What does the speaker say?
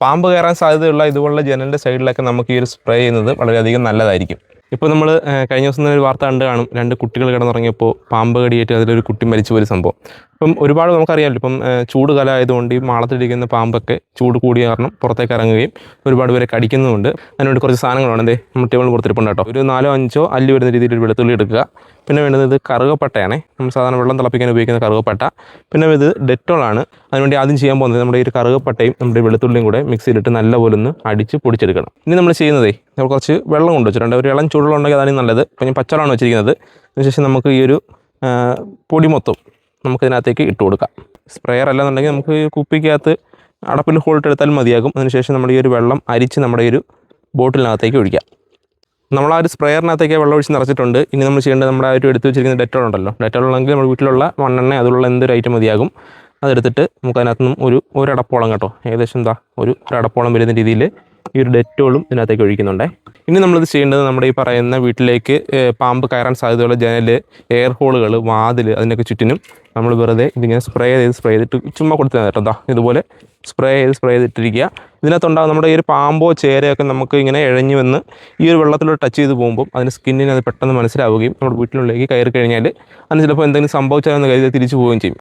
പാമ്പ് കയറാൻ സാധ്യതയുള്ള ഇതുപോലുള്ള ജനലിൻ്റെ സൈഡിലൊക്കെ നമുക്ക് ഈ ഒരു സ്പ്രേ ചെയ്യുന്നത് വളരെയധികം നല്ലതായിരിക്കും. ഇപ്പോൾ നമ്മൾ കഴിഞ്ഞ ദിവസം തന്നെ ഒരു വാർത്ത കണ്ട് കാണും, 2 കുട്ടികൾ കിടന്നുറങ്ങിയപ്പോൾ പാമ്പ് കടിയേറ്റ് അതിലൊരു കുട്ടി മരിച്ചു പോയ സംഭവം. ഇപ്പം ഒരുപാട് നമുക്കറിയാമല്ലോ, ഇപ്പം ചൂട് കാലം ആയതുകൊണ്ട് ഈ മാളത്തിലിരിക്കുന്ന പാമ്പൊക്കെ ചൂട് കൂടിയ കാരണം പുറത്തേക്ക് ഇറങ്ങുകയും ഒരുപാട് പേരെ കടിക്കുന്നുമുണ്ട്. അതിനുവേണ്ടി കുറച്ച് സാധനങ്ങളാണ് എന്തേ നമ്മൾ ടേബിൾ പുറത്തിരിപ്പുണ്ട് കേട്ടോ. ഒരു 4-5 അല്ലി വരുന്ന രീതിയിൽ ഒരു വെളുത്തുള്ളി എടുക്കുക. പിന്നെ വേണ്ടത് കറുകപ്പട്ടയാണ്. നമ്മൾ സാധാരണ വെള്ളം തിളപ്പിക്കാൻ ഉപയോഗിക്കുന്ന കറുകപ്പട്ട. പിന്നെ ഇത് ഡെറ്റോളാണ്. അതിനുവേണ്ടി ആദ്യം ചെയ്യാൻ പോകുന്നത് നമ്മുടെ ഈ ഒരു കറുകപ്പട്ടയും നമ്മുടെ വെളുത്തുള്ളിയും കൂടെ മിക്സിയിലിട്ട് നല്ലപോലെ ഒന്ന് അടിച്ച് പൊടിച്ചെടുക്കണം. ഇനി നമ്മൾ ചെയ്യുന്നതേ, നമ്മൾ കുറച്ച് വെള്ളം കൊണ്ട് വെച്ചിട്ടുണ്ട്. ഒരു ഇളം ചൂടുവെള്ളം ഉണ്ടെങ്കിൽ അതാണ് നല്ലത്. ഇപ്പം ഞാൻ പച്ചവെള്ളമാണ് വെച്ചിരിക്കുന്നത്. അതിനുശേഷം നമുക്ക് ഈ ഒരു പൊടി മൊത്തം നമുക്കിതിനകത്തേക്ക് ഇട്ട് കൊടുക്കാം. സ്പ്രെയർ അല്ലെന്നുണ്ടെങ്കിൽ നമുക്ക് കുപ്പിക്കകത്ത് അടപ്പിൽ ഹോൾട്ട് എടുത്താൽ മതിയാകും. അതിനുശേഷം നമ്മൾ ഈ ഒരു വെള്ളം അരിച്ച് നമ്മുടെ ഈ ഒരു ബോട്ടിലിനകത്തേക്ക് ഒഴിക്കാം. നമ്മൾ ആ ഒരു സ്പ്രെയറിനകത്തേക്ക് വെള്ളം ഒഴിച്ച് നിറച്ചിട്ടുണ്ട്. ഇനി നമ്മൾ ചെയ്യേണ്ടത് നമ്മുടെ ആ ഒരു എടുത്ത് വെച്ചിരിക്കുന്ന ഡെറ്റോൾ ഉണ്ടല്ലോ, ഡെറ്റോൾ ഉണ്ടെങ്കിൽ നമ്മുടെ വീട്ടിലുള്ള മണ്ണെണ്ണ അതുള്ള എന്തൊരു ഐറ്റം മതിയാകും. അതെടുത്തിട്ട് നമുക്ക് അതിനകത്ത് നിന്നും ഒരു അടപ്പോളം കേട്ടോ, ഏകദേശം ഒരു അടപ്പോളം വരുന്ന രീതിയിൽ ഈ ഒരു ഡെറ്റോളും ഇതിനകത്തേക്ക് ഒഴിക്കുന്നുണ്ടേ. ഇനി നമ്മളിത് ചെയ്യേണ്ടത് നമ്മുടെ ഈ പറയുന്ന വീട്ടിലേക്ക് പാമ്പ് കയറാൻ സാധ്യതയുള്ള ജനൽ, എയർ ഹോളുകൾ, വാതിൽ, അതിൻ്റെയൊക്കെ ചുറ്റിനും നമ്മൾ വെറുതെ ഇതിങ്ങനെ സ്പ്രേ ചെയ്തിട്ട് ചുമ്മാ കൊടുത്താൽ കേട്ടോ. ഇതുപോലെ സ്പ്രേ ചെയ്തിട്ടിരിക്കുക. ഇതിനകത്തുണ്ടാകും നമ്മുടെ ഈ ഒരു പാമ്പോ ചേരയൊക്കെ നമുക്ക് ഇങ്ങനെ ഇഴഞ്ഞു വന്ന് ഈ ഒരു വെള്ളത്തിലോട്ട് ടച്ച് ചെയ്ത് പോകുമ്പോൾ അതിന് സ്കിന്നിന് അത് പെട്ടെന്ന് മനസ്സിലാവുകയും നമ്മുടെ വീട്ടിനുള്ളിലേക്ക് കയറി കഴിഞ്ഞാൽ അതിന് ചിലപ്പോൾ എന്തെങ്കിലും സംഭവിച്ചാലെന്ന് കരുതി തിരിച്ചു പോവുകയും ചെയ്യും.